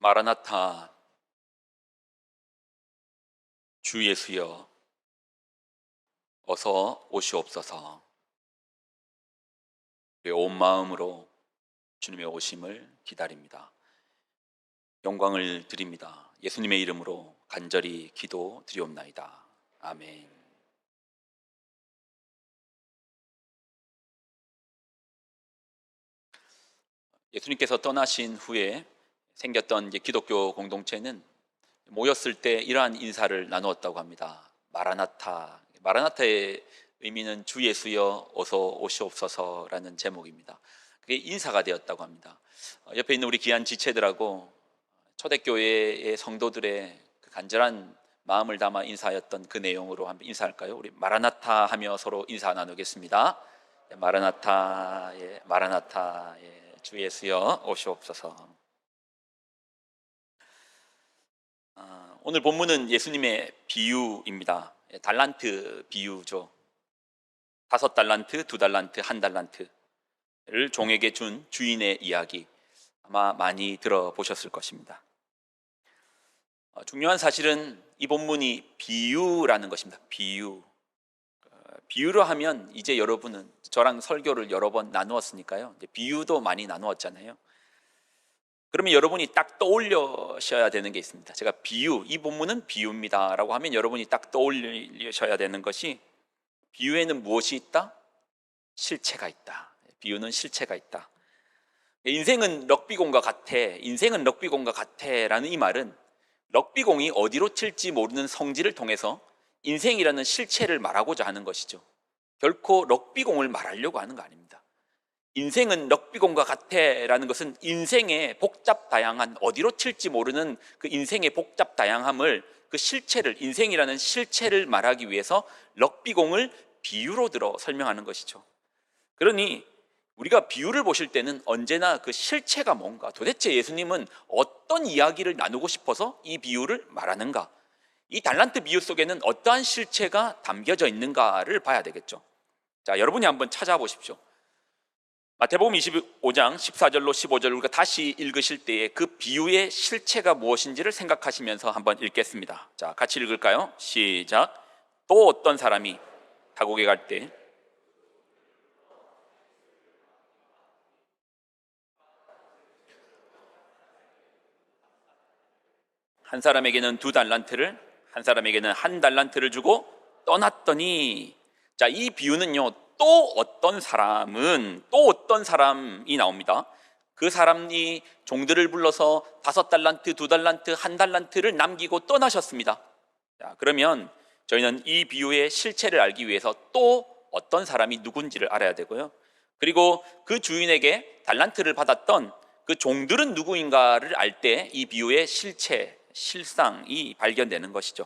마라나타, 주 예수여, 어서 오시옵소서. 우리의 온 마음으로 주님의 오심을 기다립니다. 영광을 드립니다. 예수님의 이름으로 간절히 기도 드리옵나이다. 아멘. 예수님께서 떠나신 후에 생겼던 기독교 공동체는 모였을 때 이러한 인사를 나누었다고 합니다. 마라나타. 마라나타의 의미는 주 예수여 어서 오시옵소서라는 제목입니다. 그게 인사가 되었다고 합니다. 옆에 있는 우리 귀한 지체들하고 초대교회의 성도들의 그 간절한 마음을 담아 인사하였던 그 내용으로 한번 인사할까요? 우리 마라나타 하며 서로 인사 나누겠습니다. 마라나타, 예, 마라나타, 예, 주 예수여 오시옵소서. 오늘 본문은 예수님의 비유입니다. 달란트 비유죠. 5달란트, 2달란트, 1달란트를 종에게 준 주인의 이야기, 아마 많이 들어보셨을 것입니다. 중요한 사실은 이 본문이 비유라는 것입니다. 비유. 비유로 하면 이제 여러분은 저랑 설교를 여러 번 나누었으니까요. 이제 비유도 많이 나누었잖아요. 그러면 여러분이 딱 떠올려셔야 되는 게 있습니다. 제가 비유, 이 본문은 비유입니다 라고 하면 여러분이 딱 떠올리셔야 되는 것이, 비유에는 무엇이 있다? 실체가 있다. 비유는 실체가 있다. 인생은 럭비공과 같아, 인생은 럭비공과 같아 라는 이 말은 럭비공이 어디로 튈지 모르는 성질을 통해서 인생이라는 실체를 말하고자 하는 것이죠. 결코 럭비공을 말하려고 하는 거 아닙니다. 인생은 럭비공과 같아 라는 것은 인생의 복잡 다양한, 어디로 튈지 모르는 그 인생의 복잡 다양함을, 그 실체를, 인생이라는 실체를 말하기 위해서 럭비공을 비유로 들어 설명하는 것이죠. 그러니 우리가 비유를 보실 때는 언제나 그 실체가 뭔가, 도대체 예수님은 어떤 이야기를 나누고 싶어서 이 비유를 말하는가, 이 달란트 비유 속에는 어떠한 실체가 담겨져 있는가를 봐야 되겠죠. 자, 여러분이 한번 찾아보십시오. 마태복음 25장 14절로 15절 우리가 다시 읽으실 때에 그 비유의 실체가 무엇인지를 생각하시면서 한번 읽겠습니다. 자, 같이 읽을까요? 시작. 또 어떤 사람이 타국에 갈 때 한 사람에게는 2달란트를, 한 사람에게는 1달란트를 주고 떠났더니, 자, 이 비유는요, 또 어떤 사람이 나옵니다. 그 사람이 종들을 불러서 5달란트, 2달란트, 1달란트를 남기고 떠나셨습니다. 자, 그러면 저희는 이 비유의 실체를 알기 위해서 또 어떤 사람이 누군지를 알아야 되고요. 그리고 그 주인에게 달란트를 받았던 그 종들은 누구인가를 알 때 이 비유의 실체, 실상이 발견되는 것이죠.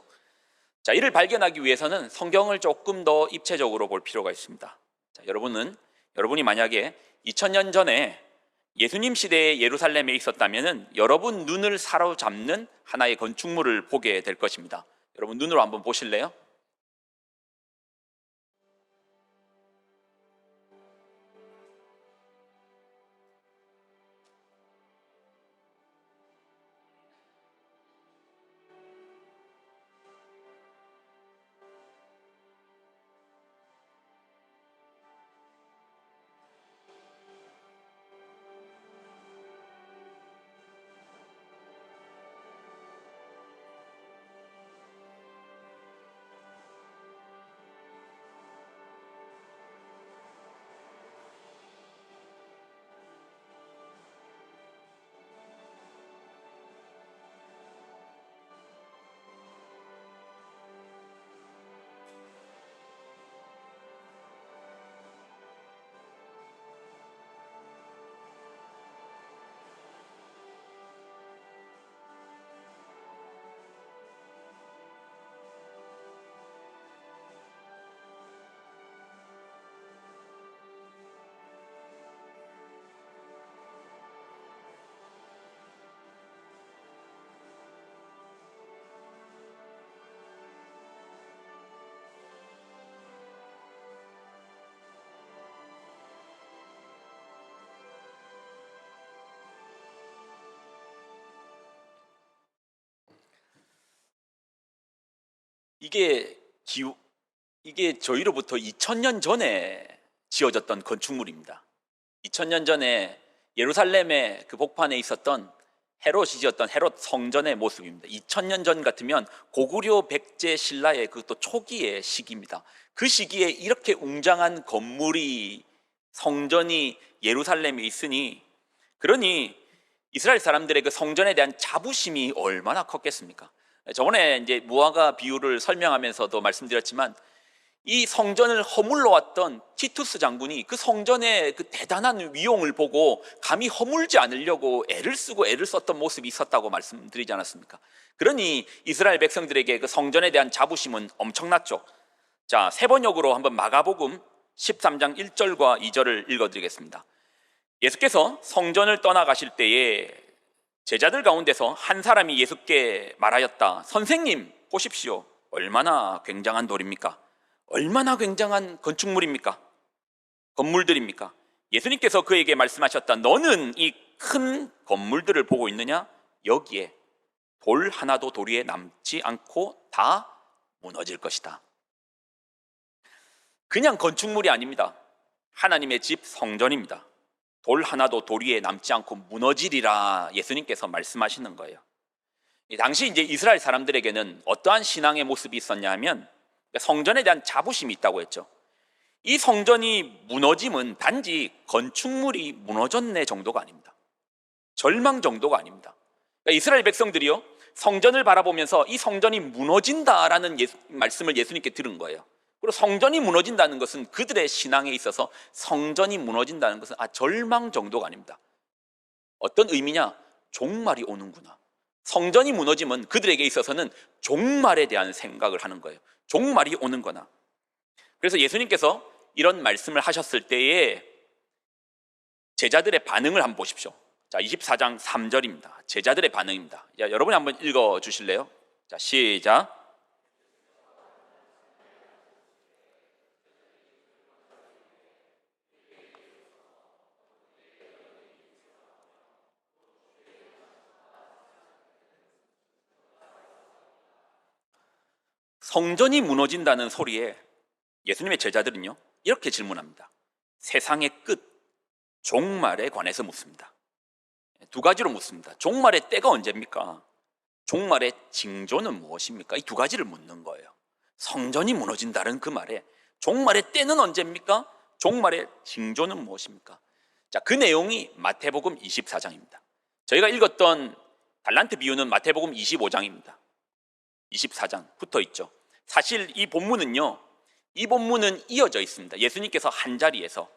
자, 이를 발견하기 위해서는 성경을 조금 더 입체적으로 볼 필요가 있습니다. 자, 여러분이 만약에 2000년 전에 예수님 시대의 예루살렘에 있었다면 여러분 눈을 사로잡는 하나의 건축물을 보게 될 것입니다. 여러분 눈으로 한번 보실래요? 이게 기우 이게 저희로부터 2000년 전에 지어졌던 건축물입니다. 2000년 전에 예루살렘의 그 복판에 있었던 헤롯이 지었던 헤롯 성전의 모습입니다. 2000년 전 같으면 고구려 백제 신라의 그것도 초기의 시기입니다. 그 시기에 이렇게 웅장한 건물이 성전이 예루살렘에 있으니, 그러니 이스라엘 사람들의 그 성전에 대한 자부심이 얼마나 컸겠습니까? 저번에 이제 무화과 비유를 설명하면서도 말씀드렸지만, 이 성전을 허물러 왔던 티투스 장군이 그 성전의 그 대단한 위용을 보고 감히 허물지 않으려고 애를 쓰고 애를 썼던 모습이 있었다고 말씀드리지 않았습니까? 그러니 이스라엘 백성들에게 그 성전에 대한 자부심은 엄청났죠. 자, 세 번역으로 한번 마가복음 13장 1절과 2절을 읽어드리겠습니다. 예수께서 성전을 떠나가실 때에 제자들 가운데서 한 사람이 예수께 말하였다. 선생님, 보십시오. 얼마나 굉장한 돌입니까? 얼마나 굉장한 건축물입니까? 건물들입니까? 예수님께서 그에게 말씀하셨다. 너는 이 큰 건물들을 보고 있느냐? 여기에 돌 하나도 도리에 남지 않고 다 무너질 것이다. 그냥 건축물이 아닙니다. 하나님의 집 성전입니다. 돌 하나도 도리에 남지 않고 무너지리라 예수님께서 말씀하시는 거예요. 당시 이제 이스라엘 사람들에게는 어떠한 신앙의 모습이 있었냐 하면 성전에 대한 자부심이 있다고 했죠. 이 성전이 무너짐은 단지 건축물이 무너졌네 정도가 아닙니다. 절망 정도가 아닙니다. 그러니까 이스라엘 백성들이요, 성전을 바라보면서 이 성전이 무너진다라는 말씀을 예수님께 들은 거예요. 그리고 성전이 무너진다는 것은 그들의 신앙에 있어서 성전이 무너진다는 것은 절망 정도가 아닙니다. 어떤 의미냐? 종말이 오는구나. 성전이 무너지면 그들에게 있어서는 종말에 대한 생각을 하는 거예요. 종말이 오는구나. 그래서 예수님께서 이런 말씀을 하셨을 때에 제자들의 반응을 한번 보십시오. 자, 24장 3절입니다. 제자들의 반응입니다. 자, 여러분이 한번 읽어 주실래요? 자, 시작. 성전이 무너진다는 소리에 예수님의 제자들은요, 이렇게 질문합니다. 세상의 끝, 종말에 관해서 묻습니다. 두 가지로 묻습니다. 종말의 때가 언제입니까? 종말의 징조는 무엇입니까? 이 두 가지를 묻는 거예요. 성전이 무너진다는 그 말에 종말의 때는 언제입니까? 종말의 징조는 무엇입니까? 자, 그 내용이 마태복음 24장입니다. 저희가 읽었던 달란트 비유는 마태복음 25장입니다. 24장 붙어 있죠. 사실 이 본문은요, 이 본문은 이어져 있습니다. 예수님께서 한 자리에서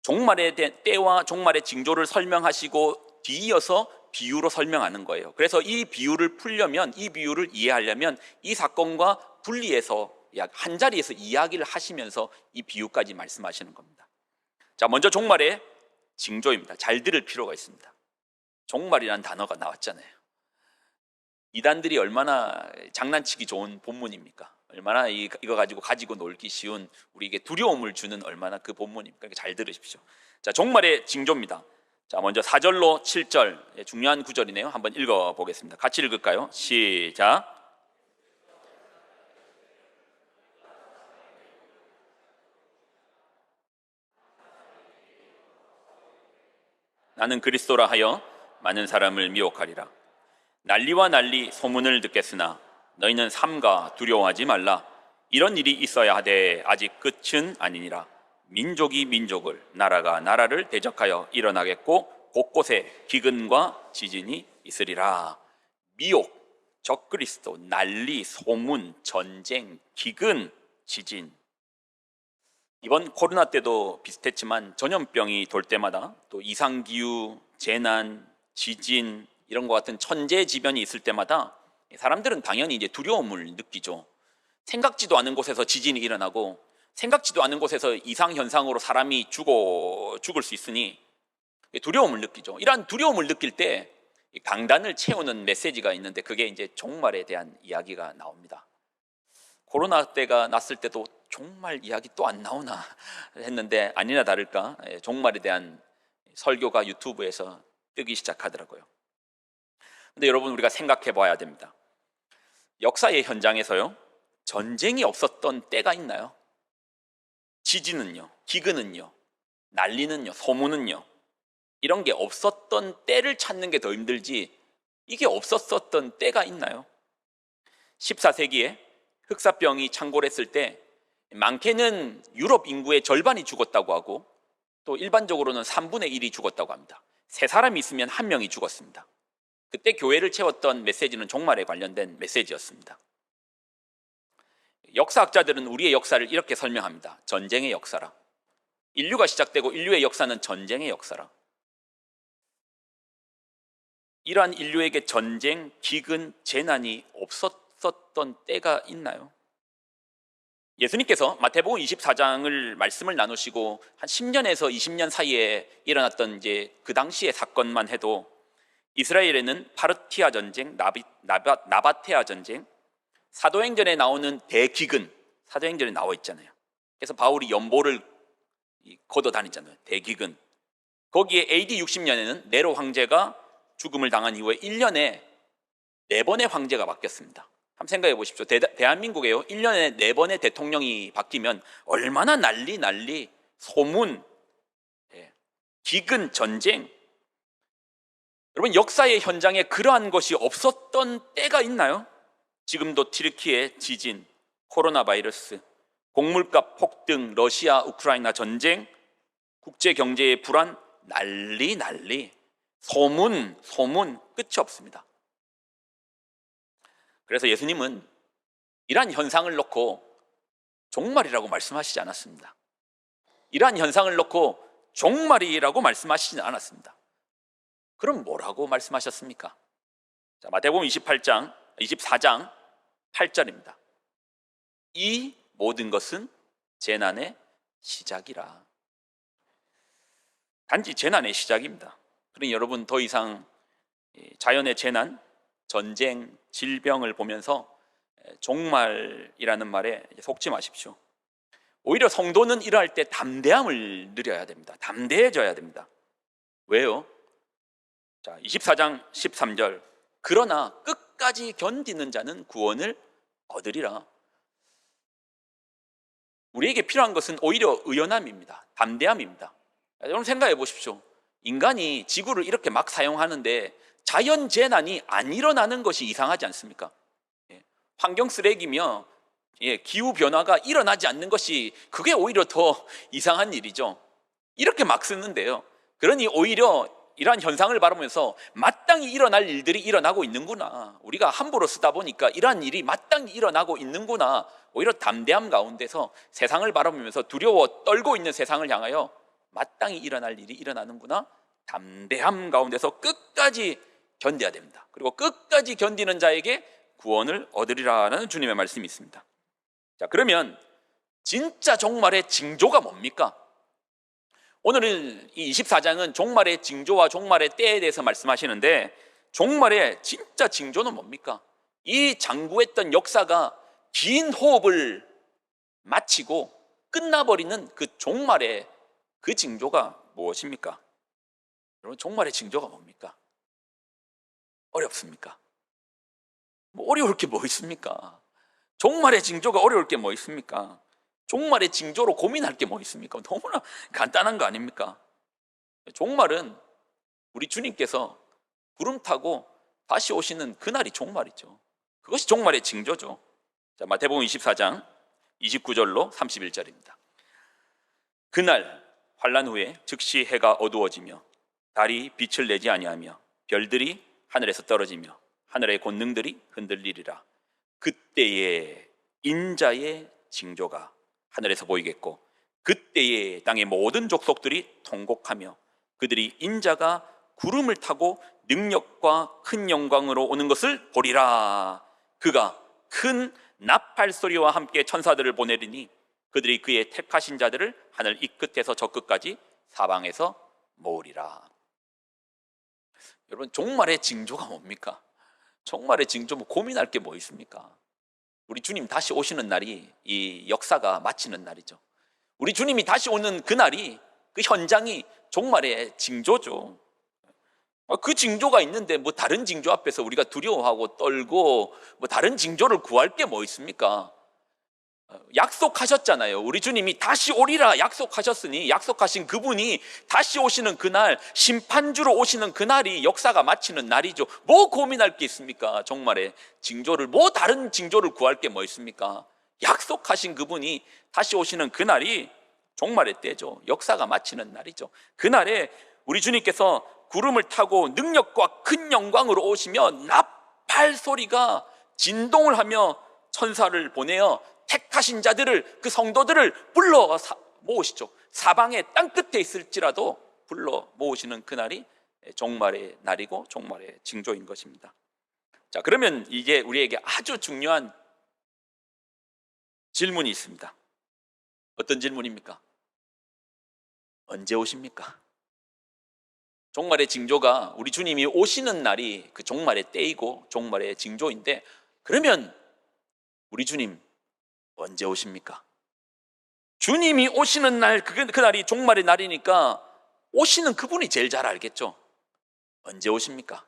종말의 때와 종말의 징조를 설명하시고 뒤이어서 비유로 설명하는 거예요. 그래서 이 비유를 풀려면, 이 비유를 이해하려면 이 사건과 분리해서 약 한 자리에서 이야기를 하시면서 이 비유까지 말씀하시는 겁니다. 자, 먼저 종말의 징조입니다. 잘 들을 필요가 있습니다. 종말이라는 단어가 나왔잖아요. 이단들이 얼마나 장난치기 좋은 본문입니까? 얼마나 이거 가지고 놀기 쉬운, 우리에게 두려움을 주는 얼마나 그 본문입니까? 잘 들으십시오. 자, 종말의 징조입니다. 자, 먼저 4절로 7절, 중요한 구절이네요. 한번 읽어보겠습니다. 같이 읽을까요? 시작. 나는 그리스도라 하여 많은 사람을 미혹하리라. 난리와 난리 소문을 듣겠으나 너희는 삼가 두려워하지 말라. 이런 일이 있어야 하되 아직 끝은 아니니라. 민족이 민족을, 나라가 나라를 대적하여 일어나겠고 곳곳에 기근과 지진이 있으리라. 미혹, 적그리스도, 난리, 소문, 전쟁, 기근, 지진. 이번 코로나 때도 비슷했지만 전염병이 돌 때마다, 또 이상기후, 재난, 지진 이런 것 같은 천재지변이 있을 때마다 사람들은 당연히 이제 두려움을 느끼죠. 생각지도 않은 곳에서 지진이 일어나고 생각지도 않은 곳에서 이상현상으로 사람이 죽을 수 있으니 두려움을 느끼죠. 이러한 두려움을 느낄 때 강단을 채우는 메시지가 있는데 그게 이제 종말에 대한 이야기가 나옵니다. 코로나 때가 났을 때도 종말 이야기 또 안 나오나 했는데 아니나 다를까 종말에 대한 설교가 유튜브에서 뜨기 시작하더라고요. 근데 여러분, 우리가 생각해 봐야 됩니다. 역사의 현장에서요, 전쟁이 없었던 때가 있나요? 지진은요, 기근은요, 난리는요, 소문은요, 이런 게 없었던 때를 찾는 게 더 힘들지 이게 없었었던 때가 있나요? 14세기에 흑사병이 창궐했을 때 많게는 유럽 인구의 절반이 죽었다고 하고 또 일반적으로는 3분의 1이 죽었다고 합니다. 3사람이 있으면 1명이 죽었습니다. 그때 교회를 채웠던 메시지는 종말에 관련된 메시지였습니다. 역사학자들은 우리의 역사를 이렇게 설명합니다. 전쟁의 역사라. 인류가 시작되고 인류의 역사는 전쟁의 역사라. 이러한 인류에게 전쟁, 기근, 재난이 없었던 때가 있나요? 예수님께서 마태복음 24장을 말씀을 나누시고 한 10년에서 20년 사이에 일어났던 이제 그 당시의 사건만 해도 이스라엘에는 파르티아 전쟁, 나바테아 전쟁, 사도행전에 나오는 대기근, 사도행전에 나와 있잖아요. 그래서 바울이 연보를 걷어 다니잖아요. 대기근. 거기에 AD 60년에는 네로 황제가 죽음을 당한 이후에 1년에 4번의 황제가 바뀌었습니다. 한번 생각해 보십시오. 대한민국에요 1년에 4번의 대통령이 바뀌면 얼마나 난리, 소문, 기근, 전쟁. 여러분, 역사의 현장에 그러한 것이 없었던 때가 있나요? 지금도 튀르키예 지진, 코로나 바이러스, 곡물값 폭등, 러시아 우크라이나 전쟁, 국제 경제의 불안, 난리, 소문 끝이 없습니다. 그래서 예수님은 이러한 현상을 놓고 종말이라고 말씀하시지 않았습니다. 이러한 현상을 놓고 종말이라고 말씀하시지 않았습니다. 그럼 뭐라고 말씀하셨습니까? 자, 마태복음 24장 8절입니다. 이 모든 것은 재난의 시작이라. 단지 재난의 시작입니다. 그러니 여러분, 더 이상 자연의 재난, 전쟁, 질병을 보면서 종말이라는 말에 속지 마십시오. 오히려 성도는 이러할 때 담대함을 누려야 됩니다. 담대해져야 됩니다. 왜요? 자, 24장 13절. 그러나 끝까지 견디는 자는 구원을 얻으리라. 우리에게 필요한 것은 오히려 의연함입니다. 담대함입니다. 여러분, 생각해 보십시오. 인간이 지구를 이렇게 막 사용하는데 자연 재난이 안 일어나는 것이 이상하지 않습니까? 환경 쓰레기며 기후 변화가 일어나지 않는 것이 그게 오히려 더 이상한 일이죠. 이렇게 막 쓰는데요. 그러니 오히려 이러한 현상을 바라보면서 마땅히 일어날 일들이 일어나고 있는구나. 우리가 함부로 쓰다 보니까 이러한 일이 마땅히 일어나고 있는구나. 오히려 담대함 가운데서 세상을 바라보면서 두려워 떨고 있는 세상을 향하여 마땅히 일어날 일이 일어나는구나. 담대함 가운데서 끝까지 견뎌야 됩니다. 그리고 끝까지 견디는 자에게 구원을 얻으리라는 주님의 말씀이 있습니다. 자, 그러면 진짜 종말의 징조가 뭡니까? 오늘은 이 24장은 종말의 징조와 종말의 때에 대해서 말씀하시는데, 종말의 진짜 징조는 뭡니까? 이 장구했던 역사가 긴 호흡을 마치고 끝나버리는 그 종말의 그 징조가 무엇입니까? 여러분, 종말의 징조가 뭡니까? 어렵습니까? 뭐 어려울 게 뭐 있습니까? 종말의 징조가 어려울 게 뭐 있습니까? 종말의 징조로 고민할 게 뭐 있습니까? 너무나 간단한 거 아닙니까? 종말은 우리 주님께서 구름 타고 다시 오시는 그날이 종말이죠. 그것이 종말의 징조죠. 자, 마태복음 24장 29절로 31절입니다. 그날 환난 후에 즉시 해가 어두워지며 달이 빛을 내지 아니하며 별들이 하늘에서 떨어지며 하늘의 권능들이 흔들리리라. 그때에 인자의 징조가 하늘에서 보이겠고 그때에 땅의 모든 족속들이 통곡하며 그들이 인자가 구름을 타고 능력과 큰 영광으로 오는 것을 보리라. 그가 큰 나팔 소리와 함께 천사들을 보내리니 그들이 그의 택하신 자들을 하늘 이 끝에서 저 끝까지 사방에서 모으리라. 여러분, 종말의 징조가 뭡니까? 종말의 징조, 뭐 고민할 게 뭐 있습니까? 우리 주님 다시 오시는 날이 이 역사가 마치는 날이죠. 우리 주님이 다시 오는 그 날이, 그 현장이 종말의 징조죠. 그 징조가 있는데 뭐 다른 징조 앞에서 우리가 두려워하고 떨고 뭐 다른 징조를 구할 게 뭐 있습니까? 약속하셨잖아요. 우리 주님이 다시 오리라 약속하셨으니, 약속하신 그분이 다시 오시는 그날, 심판주로 오시는 그날이 역사가 마치는 날이죠. 뭐 고민할 게 있습니까? 종말의 징조를, 뭐 다른 징조를 구할 게 뭐 있습니까? 약속하신 그분이 다시 오시는 그날이 종말의 때죠. 역사가 마치는 날이죠. 그날에 우리 주님께서 구름을 타고 능력과 큰 영광으로 오시며 나팔 소리가 진동을 하며 천사를 보내어 택하신 자들을, 그 성도들을 불러 모으시죠. 사방의 땅끝에 있을지라도 불러 모으시는 그날이 종말의 날이고 종말의 징조인 것입니다. 자, 그러면 이게 우리에게 아주 중요한 질문이 있습니다. 어떤 질문입니까? 언제 오십니까? 종말의 징조가 우리 주님이 오시는 날이 그 종말의 때이고 종말의 징조인데, 그러면 우리 주님 언제 오십니까? 주님이 오시는 날, 그날이 종말의 날이니까 오시는 그분이 제일 잘 알겠죠. 언제 오십니까?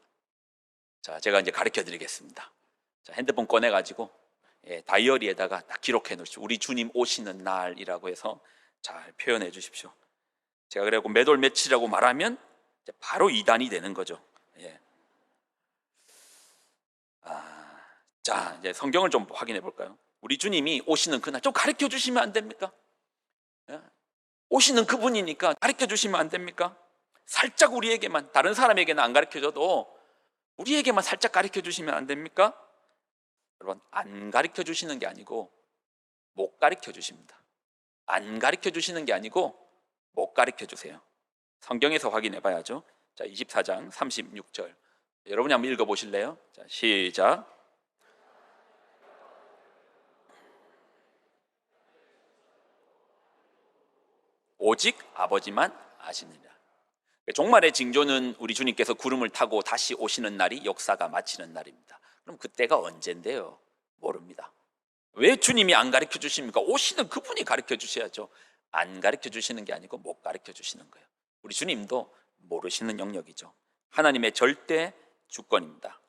자, 제가 이제 가르쳐 드리겠습니다. 자, 핸드폰 꺼내가지고 다이어리에다가 딱 기록해 놓으십시오. 우리 주님 오시는 날이라고 해서 잘 표현해 주십시오. 제가 그래갖고 몇 월 며칠이라고 말하면 바로 이단이 되는 거죠. 자, 이제 성경을 좀 확인해 볼까요? 우리 주님이 오시는 그날 좀 가르쳐 주시면 안 됩니까? 오시는 그분이니까 가르쳐 주시면 안 됩니까? 살짝 우리에게만, 다른 사람에게는 안 가르쳐 줘도 우리에게만 살짝 가르쳐 주시면 안 됩니까? 여러분, 안 가르쳐 주시는 게 아니고 못 가르쳐 주십니다. 안 가르쳐 주시는 게 아니고 못 가르쳐 주세요. 성경에서 확인해 봐야죠. 자, 24장 36절. 여러분이 한번 읽어 보실래요? 자, 시작. 오직 아버지만 아시느니라. 종말의 징조는 우리 주님께서 구름을 타고 다시 오시는 날이 역사가 마치는 날입니다. 그럼 그때가 언젠데요? 모릅니다. 왜 주님이 안 가르쳐 주십니까? 오시는 그분이 가르쳐 주셔야죠. 안 가르쳐 주시는 게 아니고 못 가르쳐 주시는 거예요. 우리 주님도 모르시는 영역이죠. 하나님의 절대 주권입니다.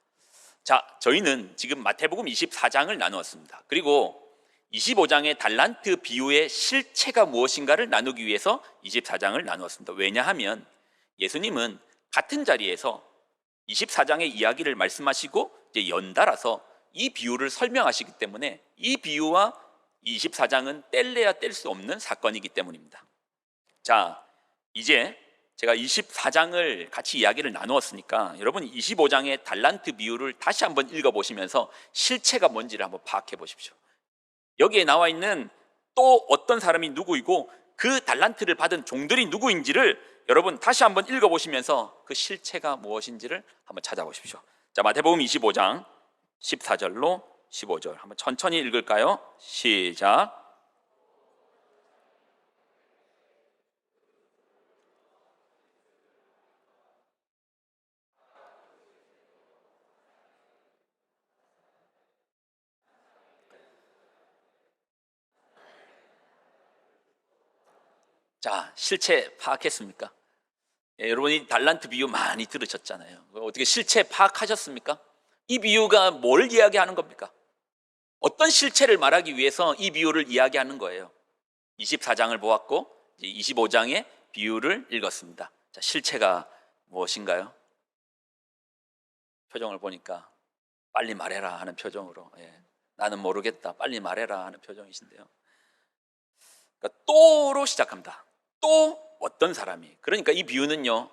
자, 저희는 지금 마태복음 24장을 나누었습니다. 그리고 25장의 달란트 비유의 실체가 무엇인가를 나누기 위해서 24장을 나누었습니다. 왜냐하면 예수님은 같은 자리에서 24장의 이야기를 말씀하시고 이제 연달아서 이 비유를 설명하시기 때문에 이 비유와 24장은 뗄래야 뗄 수 없는 사건이기 때문입니다. 자, 이제 제가 24장을 같이 이야기를 나누었으니까 여러분 25장의 달란트 비유를 다시 한번 읽어보시면서 실체가 뭔지를 한번 파악해 보십시오. 여기에 나와 있는 또 어떤 사람이 누구이고 그 달란트를 받은 종들이 누구인지를 여러분 다시 한번 읽어보시면서 그 실체가 무엇인지를 한번 찾아보십시오. 자, 마태복음 25장 14절로 15절 한번 천천히 읽을까요? 시작. 자, 실체 파악했습니까? 여러분이 달란트 비유 많이 들으셨잖아요. 어떻게 실체 파악하셨습니까? 이 비유가 뭘 이야기하는 겁니까? 어떤 실체를 말하기 위해서 이 비유를 이야기하는 거예요. 24장을 보았고 25장의 비유를 읽었습니다. 자, 실체가 무엇인가요? 표정을 보니까 빨리 말해라 하는 표정으로, 나는 모르겠다, 빨리 말해라 하는 표정이신데요. 그러니까 또로 시작합니다. 또 어떤 사람이, 그러니까 이 비유는요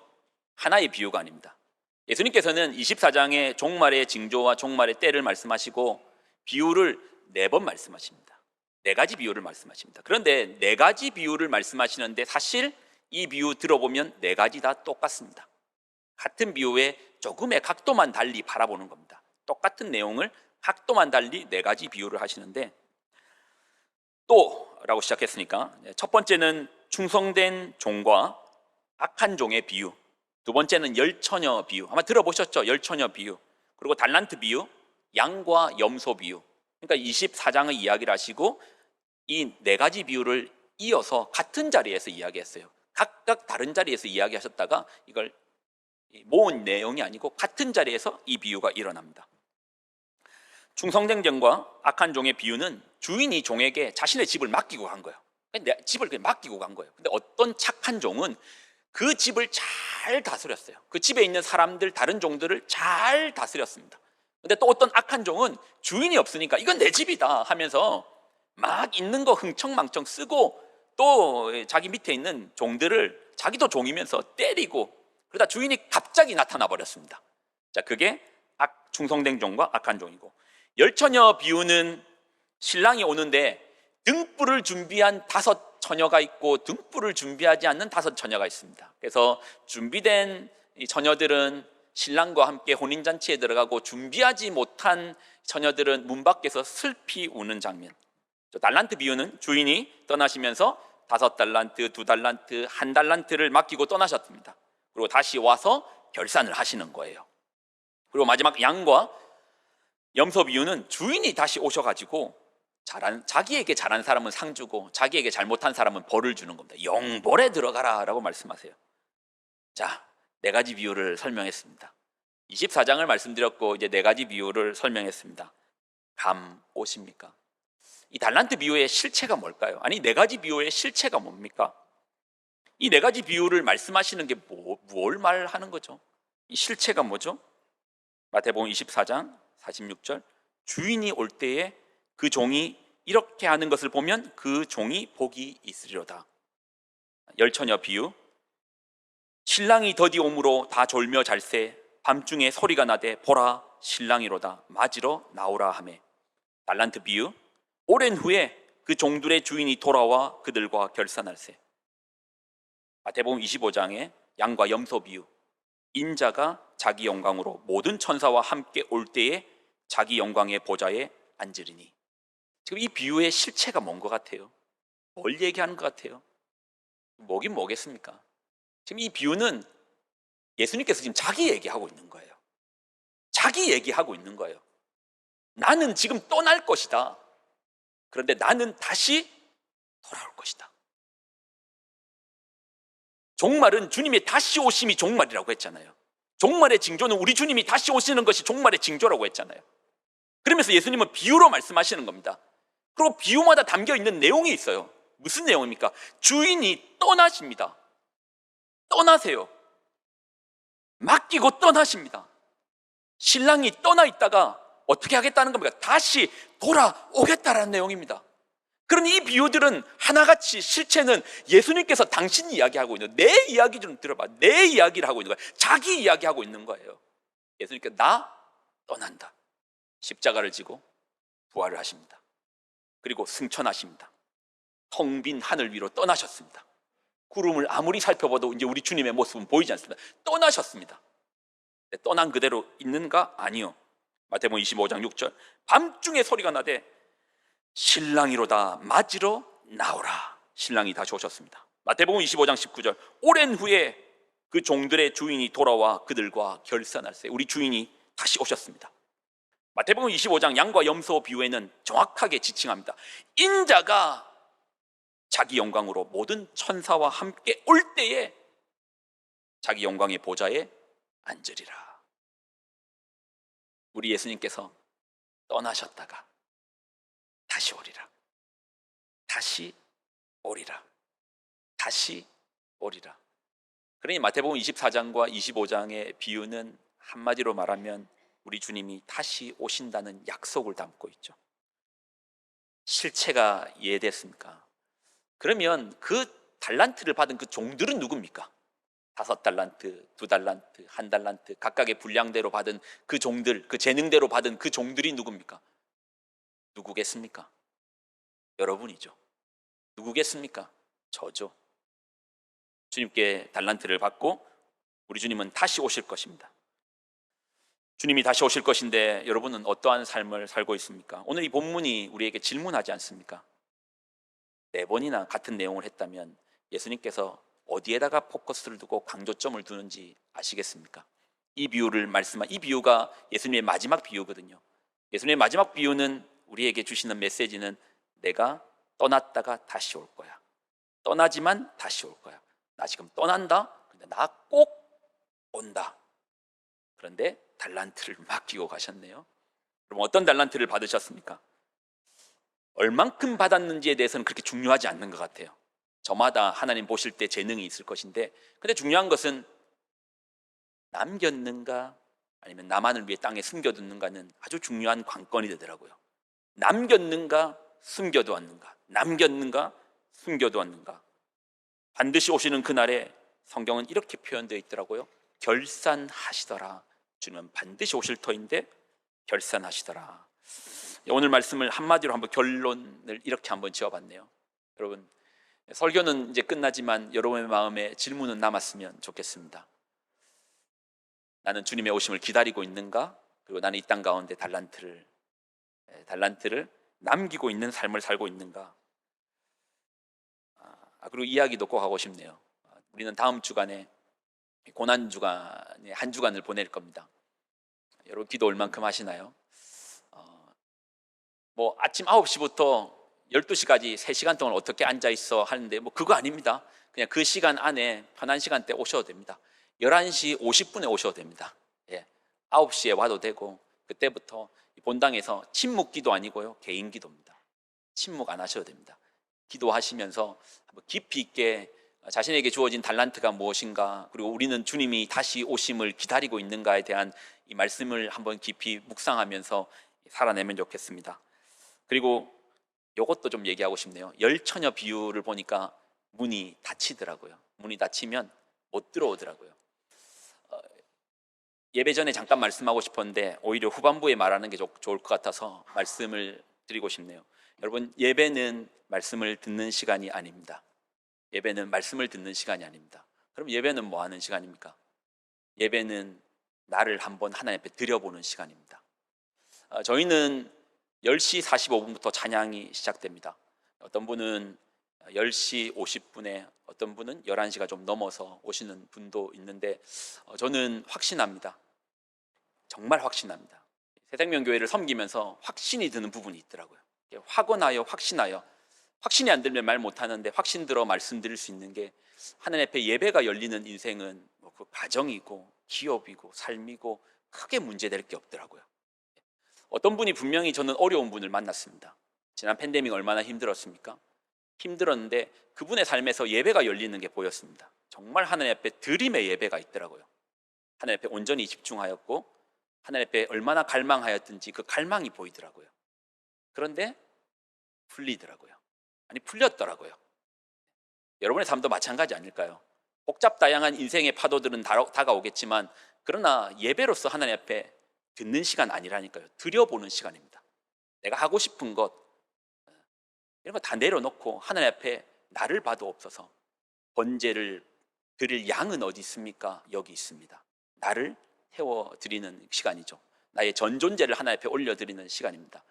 하나의 비유가 아닙니다. 예수님께서는 24장의 종말의 징조와 종말의 때를 말씀하시고 비유를 4번 말씀하십니다. 4가지 비유를 말씀하십니다. 그런데 4가지 비유를 말씀하시는데 사실 이 비유 들어보면 4가지 다 똑같습니다. 같은 비유에 조금의 각도만 달리 바라보는 겁니다. 똑같은 내용을 각도만 달리 4가지 비유를 하시는데, 또라고 시작했으니까 첫 번째는 충성된 종과 악한 종의 비유, 두 번째는 열처녀 비유, 아마 들어보셨죠? 열처녀 비유. 그리고 달란트 비유, 양과 염소 비유. 그러니까 24장의 이야기를 하시고 이 4가지 비유를 이어서 같은 자리에서 이야기했어요. 각각 다른 자리에서 이야기하셨다가 이걸 모은 내용이 아니고 같은 자리에서 이 비유가 일어납니다. 충성된 종과 악한 종의 비유는 주인이 종에게 자신의 집을 맡기고 간 거예요. 내 집을 그냥 맡기고 간 거예요. 근데 어떤 착한 종은 그 집을 잘 다스렸어요. 그 집에 있는 사람들, 다른 종들을 잘 다스렸습니다. 근데 또 어떤 악한 종은 주인이 없으니까 이건 내 집이다 하면서 막 있는 거 흥청망청 쓰고 또 자기 밑에 있는 종들을 자기도 종이면서 때리고 그러다 주인이 갑자기 나타나 버렸습니다. 자, 그게 충성된 종과 악한 종이고, 열처녀 비유는 신랑이 오는데 등불을 준비한 5처녀가 있고 등불을 준비하지 않는 5처녀가 있습니다. 그래서 준비된 이 처녀들은 신랑과 함께 혼인잔치에 들어가고 준비하지 못한 처녀들은 문 밖에서 슬피 우는 장면. 달란트 비유는 주인이 떠나시면서 5달란트, 2달란트, 1달란트를 맡기고 떠나셨습니다. 그리고 다시 와서 결산을 하시는 거예요. 그리고 마지막 양과 염소 비유는 주인이 다시 오셔가지고 자기에게 잘한 사람은 상 주고 자기에게 잘못한 사람은 벌을 주는 겁니다. 영벌에 들어가라 라고 말씀하세요. 자, 4가지 비유를 설명했습니다. 24장을 말씀드렸고 이제 4가지 비유를 설명했습니다. 감 오십니까? 이 달란트 비유의 실체가 뭘까요? 아니, 4가지 비유의 실체가 뭡니까? 이 4가지 비유를 말씀하시는 게 뭘 말하는 거죠? 이 실체가 뭐죠? 마태복음 24장 46절, 주인이 올 때에 그 종이 이렇게 하는 것을 보면 그 종이 복이 있으리로다. 열처녀 비유, 신랑이 더디 오므로 다 졸며 잘새 밤중에 소리가 나되 보라 신랑이로다 맞으러 나오라 하매. 달란트 비유, 오랜 후에 그 종들의 주인이 돌아와 그들과 결산할세. 마태복음 25장에 양과 염소 비유, 인자가 자기 영광으로 모든 천사와 함께 올 때에 자기 영광의 보좌에 앉으리니. 지금 이 비유의 실체가 뭔 것 같아요? 뭘 얘기하는 것 같아요? 뭐긴 뭐겠습니까? 지금 이 비유는 예수님께서 지금 자기 얘기하고 있는 거예요. 자기 얘기하고 있는 거예요. 나는 지금 떠날 것이다. 그런데 나는 다시 돌아올 것이다. 종말은 주님의 다시 오심이 종말이라고 했잖아요. 종말의 징조는 우리 주님이 다시 오시는 것이 종말의 징조라고 했잖아요. 그러면서 예수님은 비유로 말씀하시는 겁니다. 그리고 비유마다 담겨있는 내용이 있어요. 무슨 내용입니까? 주인이 떠나십니다. 떠나세요. 맡기고 떠나십니다. 신랑이 떠나 있다가 어떻게 하겠다는 겁니까? 다시 돌아오겠다라는 내용입니다. 그러니 이 비유들은 하나같이 실체는 예수님께서 당신 이야기하고 있는, 내 이야기 좀 들어봐. 내 이야기를 하고 있는 거예요. 자기 이야기하고 있는 거예요. 예수님께서 나 떠난다. 십자가를 지고 부활을 하십니다. 그리고 승천하십니다. 텅 빈 하늘 위로 떠나셨습니다. 구름을 아무리 살펴봐도 이제 우리 주님의 모습은 보이지 않습니다. 떠나셨습니다. 떠난 그대로 있는가? 아니요. 마태복음 25장 6절, 밤중에 소리가 나되 신랑이로다 맞으러 나오라. 신랑이 다시 오셨습니다. 마태복음 25장 19절, 오랜 후에 그 종들의 주인이 돌아와 그들과 결산할세. 우리 주인이 다시 오셨습니다. 마태복음 25장 양과 염소 비유에는 정확하게 지칭합니다. 인자가 자기 영광으로 모든 천사와 함께 올 때에 자기 영광의 보좌에 앉으리라. 우리 예수님께서 떠나셨다가 다시 오리라. 다시 오리라. 다시 오리라. 그러니 마태복음 24장과 25장의 비유는 한마디로 말하면 우리 주님이 다시 오신다는 약속을 담고 있죠. 실체가 이해됐습니까? 그러면 그 달란트를 받은 그 종들은 누굽니까? 5달란트, 2달란트, 1달란트 각각의 분량대로 받은 그 종들, 그 재능대로 받은 그 종들이 누굽니까? 누구겠습니까? 여러분이죠. 누구겠습니까? 저죠. 주님께 달란트를 받고 우리 주님은 다시 오실 것입니다. 주님이 다시 오실 것인데 여러분은 어떠한 삶을 살고 있습니까? 오늘 이 본문이 우리에게 질문하지 않습니까? 4번이나 같은 내용을 했다면 예수님께서 어디에다가 포커스를 두고 강조점을 두는지 아시겠습니까? 이 비유가 예수님의 마지막 비유거든요. 예수님의 마지막 비유는 우리에게 주시는 메시지는 내가 떠났다가 다시 올 거야. 떠나지만 다시 올 거야. 나 지금 떠난다. 근데 나 꼭 온다. 그런데 달란트를 맡기고 가셨네요. 그럼 어떤 달란트를 받으셨습니까? 얼만큼 받았는지에 대해서는 그렇게 중요하지 않는 것 같아요. 저마다 하나님 보실 때 재능이 있을 것인데, 근데 중요한 것은 남겼는가 아니면 나만을 위해 땅에 숨겨뒀는가는 아주 중요한 관건이 되더라고요. 남겼는가 숨겨두었는가, 남겼는가 숨겨두었는가. 반드시 오시는 그날에 성경은 이렇게 표현되어 있더라고요. 결산하시더라. 주님은 반드시 오실 터인데 결산하시더라. 오늘 말씀을 한마디로 한번 결론을 이렇게 한번 지어봤네요. 여러분, 설교는 이제 끝나지만 여러분의 마음에 질문은 남았으면 좋겠습니다. 나는 주님의 오심을 기다리고 있는가? 그리고 나는 이 땅 가운데 달란트를 남기고 있는 삶을 살고 있는가? 그리고 이야기도 꼭 하고 싶네요. 우리는 다음 주간에 고난 주간에 한 주간을 보낼 겁니다. 여러분 기도 얼만큼 하시나요? 뭐 아침 9시부터 12시까지 3시간 동안 어떻게 앉아 있어 하는데 뭐 그거 아닙니다. 그냥 그 시간 안에 편한 시간대 오셔도 됩니다. 11시 50분에 오셔도 됩니다. 9시에 와도 되고, 그때부터 본당에서 침묵 기도 아니고요, 개인 기도입니다. 침묵 안 하셔도 됩니다. 기도하시면서 깊이 있게 자신에게 주어진 달란트가 무엇인가, 그리고 우리는 주님이 다시 오심을 기다리고 있는가에 대한 이 말씀을 한번 깊이 묵상하면서 살아내면 좋겠습니다. 그리고 이것도 좀 얘기하고 싶네요. 열처녀 비유를 보니까 문이 닫히더라고요. 문이 닫히면 못 들어오더라고요. 예배 전에 잠깐 말씀하고 싶었는데 오히려 후반부에 말하는 게 좋을 것 같아서 말씀을 드리고 싶네요. 여러분, 예배는 말씀을 듣는 시간이 아닙니다. 예배는 말씀을 듣는 시간이 아닙니다. 그럼 예배는 뭐 하는 시간입니까? 예배는 나를 한번 하나님 앞에 드려보는 시간입니다. 저희는 10시 45분부터 찬양이 시작됩니다. 어떤 분은 10시 50분에, 어떤 분은 11시가 좀 넘어서 오시는 분도 있는데, 저는 확신합니다. 정말 확신합니다. 새생명교회를 섬기면서 확신이 드는 부분이 있더라고요. 확언하여 확신하여, 확신이 안 들면 말 못하는데 확신 들어 말씀드릴 수 있는 게, 하나님 앞에 예배가 열리는 인생은 그 가정이고 기업이고 삶이고 크게 문제될 게 없더라고요. 어떤 분이 분명히, 저는 어려운 분을 만났습니다. 지난 팬데믹 얼마나 힘들었습니까? 힘들었는데 그분의 삶에서 예배가 열리는 게 보였습니다. 정말 하나님 앞에 드림의 예배가 있더라고요. 하나님 앞에 온전히 집중하였고 하나님 앞에 얼마나 갈망하였든지 그 갈망이 보이더라고요. 그런데 풀리더라고요. 아니, 풀렸더라고요. 여러분의 삶도 마찬가지 아닐까요? 복잡다양한 인생의 파도들은 다가오겠지만, 그러나 예배로서 하나님 앞에 듣는 시간 아니라니까요. 드려보는 시간입니다. 내가 하고 싶은 것, 이런 거 다 내려놓고 하나님 앞에 나를 봐도 없어서, 번제를 드릴 양은 어디 있습니까? 여기 있습니다. 나를 태워드리는 시간이죠. 나의 전 존재를 하나님 앞에 올려드리는 시간입니다.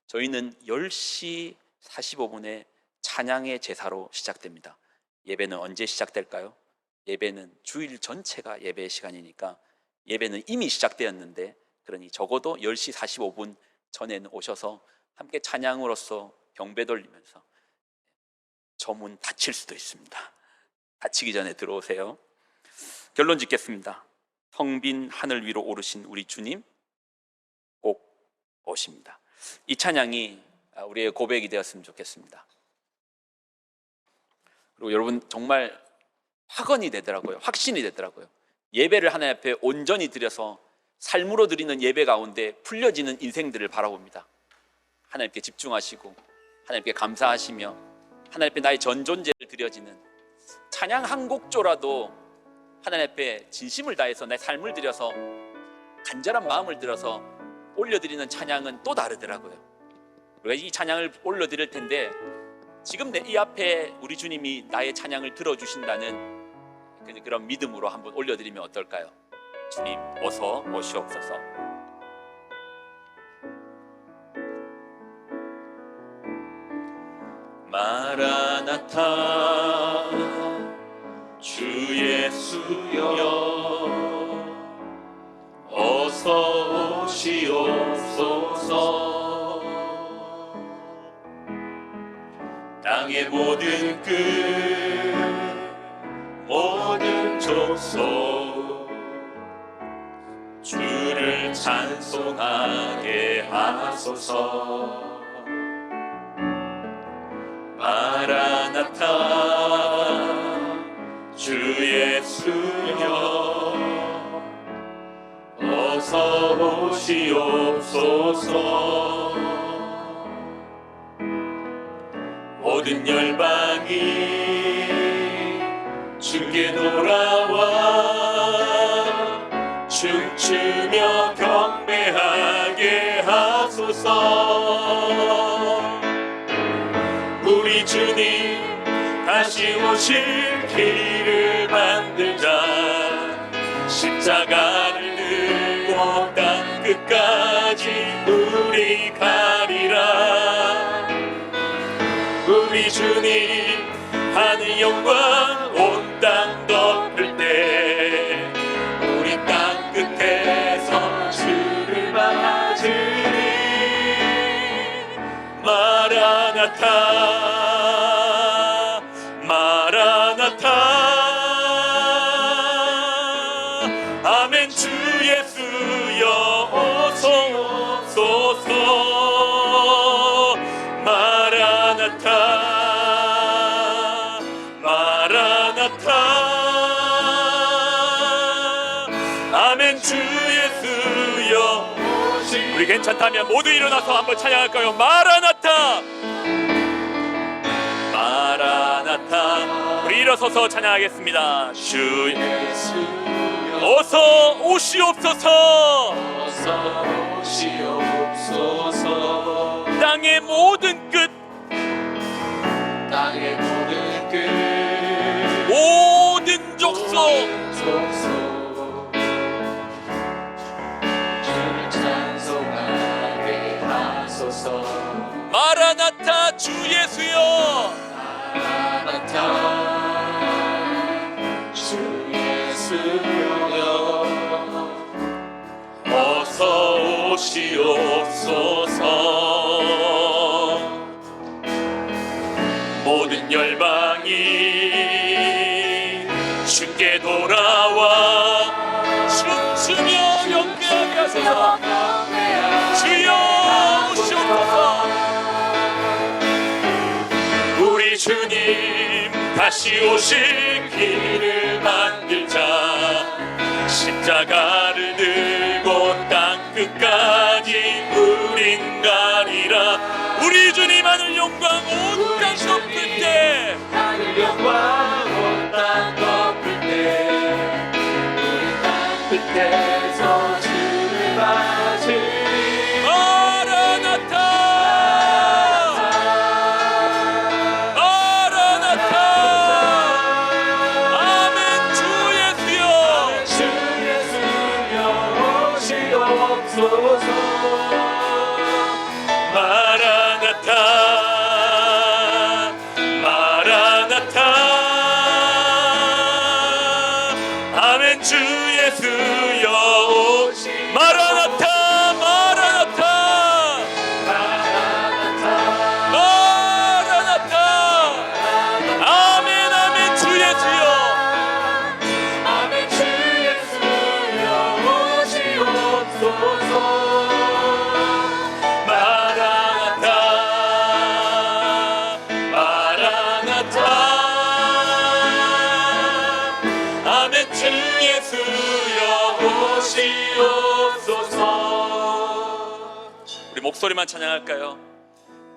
저희는 10시 45분에 찬양의 제사로 시작됩니다. 예배는 언제 시작될까요? 예배는 주일 전체가 예배의 시간이니까 예배는 이미 시작되었는데, 그러니 적어도 10시 45분 전에는 오셔서 함께 찬양으로서 경배 돌리면서, 저 문 닫힐 수도 있습니다. 닫히기 전에 들어오세요. 결론 짓겠습니다. 텅 빈 하늘 위로 오르신 우리 주님 꼭 오십니다. 이 찬양이 우리의 고백이 되었으면 좋겠습니다. 그리고 여러분, 정말 확언이 되더라고요. 확신이 되더라고요. 예배를 하나님 앞에 온전히 드려서 삶으로 드리는 예배 가운데 풀려지는 인생들을 바라봅니다. 하나님께 집중하시고 하나님께 감사하시며 하나님 앞에 나의 전 존재를 드려지는 찬양 한 곡조라도 하나님 앞에 진심을 다해서 내 삶을 드려서 간절한 마음을 들어서 올려드리는 찬양은 또 다르더라고요. 우리가 이 찬양을 올려드릴 텐데, 지금 내 이 앞에 우리 주님이 나의 찬양을 들어주신다는 그런 믿음으로 한번 올려드리면 어떨까요? 주님 어서 오시옵소서. 마라나타 주 예수여 어서 오시옵소서. 땅의 모든 끝 모든 족속 주를 찬송하게 하소서. 마라나타 주 예수여 어서 오시옵소서. 모든 열방이 주께 돌아와 춤추며 경배하게 하소서. 우리 주님 다시 오실 길을 만들자. 십자가를 들고 땅 끝까지 우리 가리라. 우리 주님 하늘 영광 온 땅 덮을 때 우리 땅 끝에서 주를 맞으리. 마라나타 마라나타 아멘. 주 예수여 어서 오소서. 마라나타 아멘. 주 예수여. 우리 괜찮다면 모두 일어나서 한번 찬양할까요? 마라나타 마라나타. 우리 일어서서 찬양하겠습니다. 주 예수여 어서 오시옵소서. 어서 오시옵소서. 땅의 모든 끝 땅의 모든 끝 모든 족속 주를 찬송하게 하소서. 마라나타 주 예수여. 마라나타 주 예수여 어서 오시옵소서. 모든 열방이 주께 돌아와 춤추며 경배하게 하소서. 주여 오시옵소서. 우리 주님 다시 오실 길을 만들자. 십자가를 들고 땅 끝까지 우린 가리라. 우리 주님 하늘 영광 온 땅 덮을 때 하늘 영광 온 땅 덮을 때 우리 땅 끝에서 주를 맞으리. 마라나타 마라나타 아멘. 주 예수여 주 예수여 오시옵소서. 마라나타 마라나타 아멘. 주 예수여 마라나타 마라나타 마라나타 아멘 아멘. 주 예수여 아멘. 주 예수여 오시옵소서. 마라나타 마라나타 아멘. 주 예수여 오시옵소서. 우리 목소리만 찬양할까요?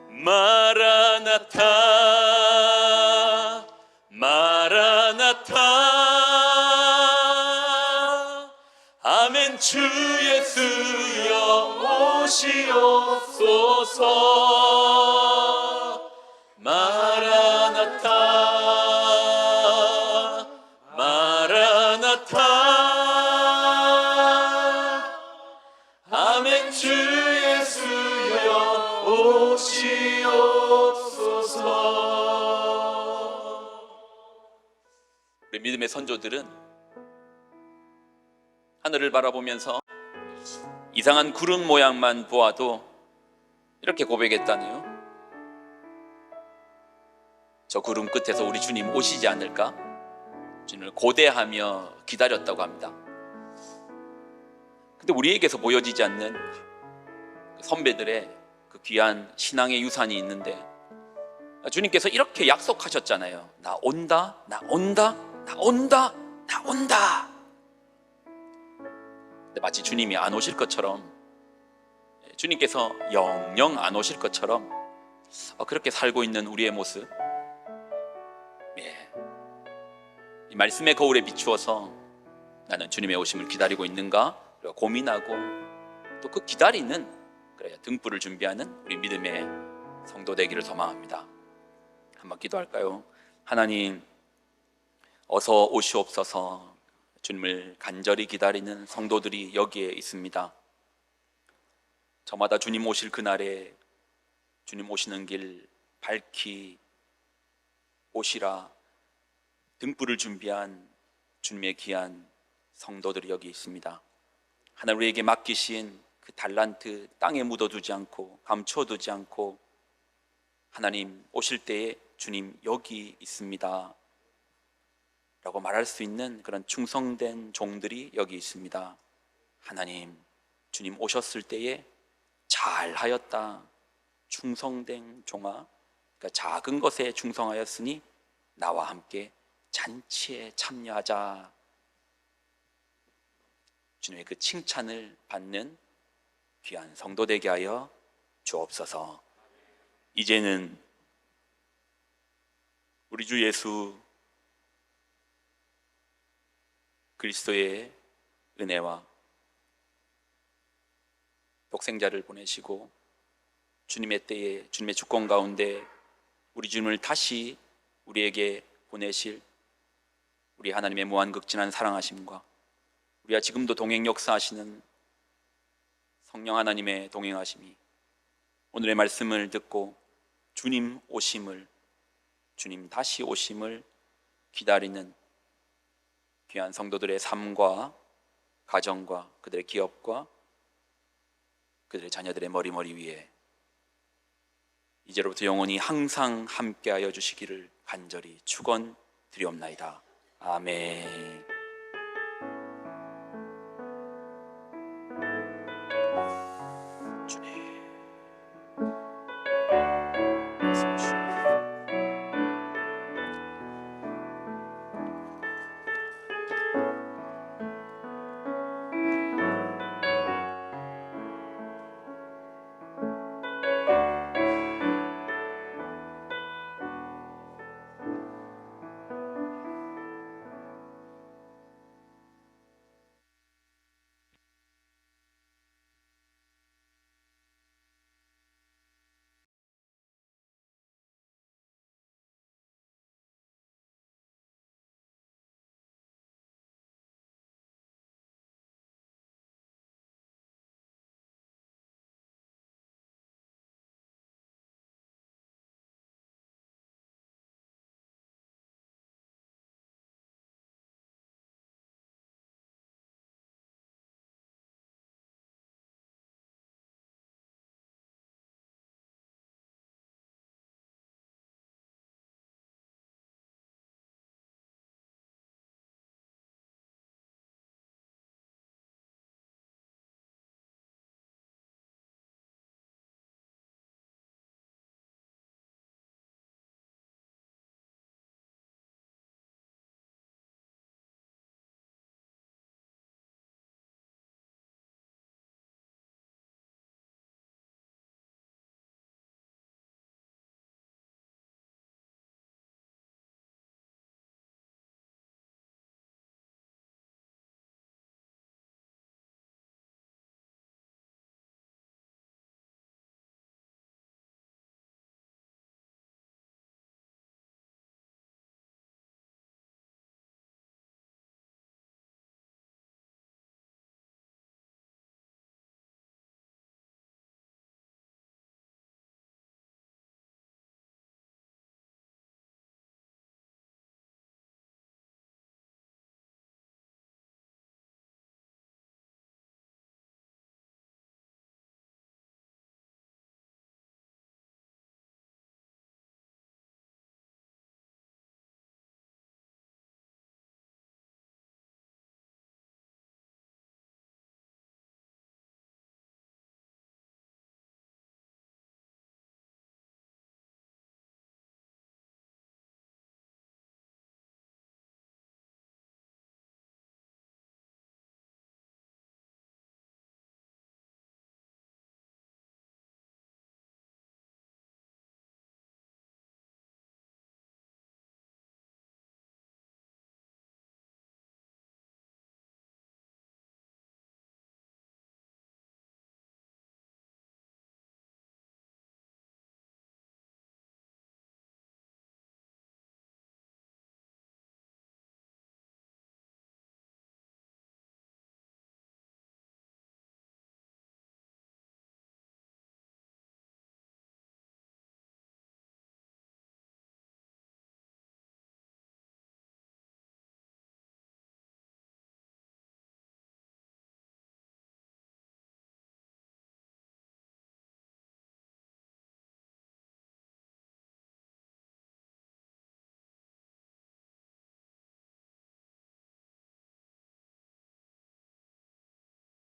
마라나타 마라나타 아멘. 주 예수여 오시옵소서. 마라나타 마라나타 아멘. 주 예수여 오시옵소서. 우리 믿음의 선조들은 하늘을 바라보면서 이상한 구름 모양만 보아도 이렇게 고백했다네요. 저 구름 끝에서 우리 주님 오시지 않을까? 주님을 고대하며 기다렸다고 합니다. 근데 우리에게서 보여지지 않는 선배들의 그 귀한 신앙의 유산이 있는데, 주님께서 이렇게 약속하셨잖아요. 나 온다, 나 온다, 나 온다, 나 온다. 근데 마치 주님이 안 오실 것처럼, 주님께서 영영 안 오실 것처럼 그렇게 살고 있는 우리의 모습, 이 말씀의 거울에 비추어서 나는 주님의 오심을 기다리고 있는가 고민하고, 또 그 기다리는 등불을 준비하는 우리 믿음의 성도 되기를 소망합니다. 한번 기도할까요? 하나님, 어서 오시옵소서. 주님을 간절히 기다리는 성도들이 여기에 있습니다. 저마다 주님 오실 그날에 주님 오시는 길 밝히 오시라 등불을 준비한 주님의 귀한 성도들이 여기 있습니다. 하나님, 우리에게 맡기신 그 달란트 땅에 묻어두지 않고 감춰두지 않고, 하나님 오실 때에 주님 여기 있습니다 라고 말할 수 있는 그런 충성된 종들이 여기 있습니다. 하나님, 주님 오셨을 때에 잘하였다, 충성된 종아, 그러니까 작은 것에 충성하였으니 나와 함께 잔치에 참여하자. 주님의 그 칭찬을 받는 귀한 성도 되게 하여 주옵소서. 이제는 우리 주 예수 그리스도의 은혜와 독생자를 보내시고 주님의 때에 주님의 주권 가운데 우리 주님을 다시 우리에게 보내실 우리 하나님의 무한극진한 사랑하심과 우리와 지금도 동행 역사하시는 성령 하나님의 동행하심이 오늘의 말씀을 듣고 주님 오심을, 주님 다시 오심을 기다리는 귀한 성도들의 삶과 가정과 그들의 기업과 그들의 자녀들의 머리 위에 이제로부터 영원히 항상 함께하여 주시기를 간절히 축원드리옵나이다. 아멘.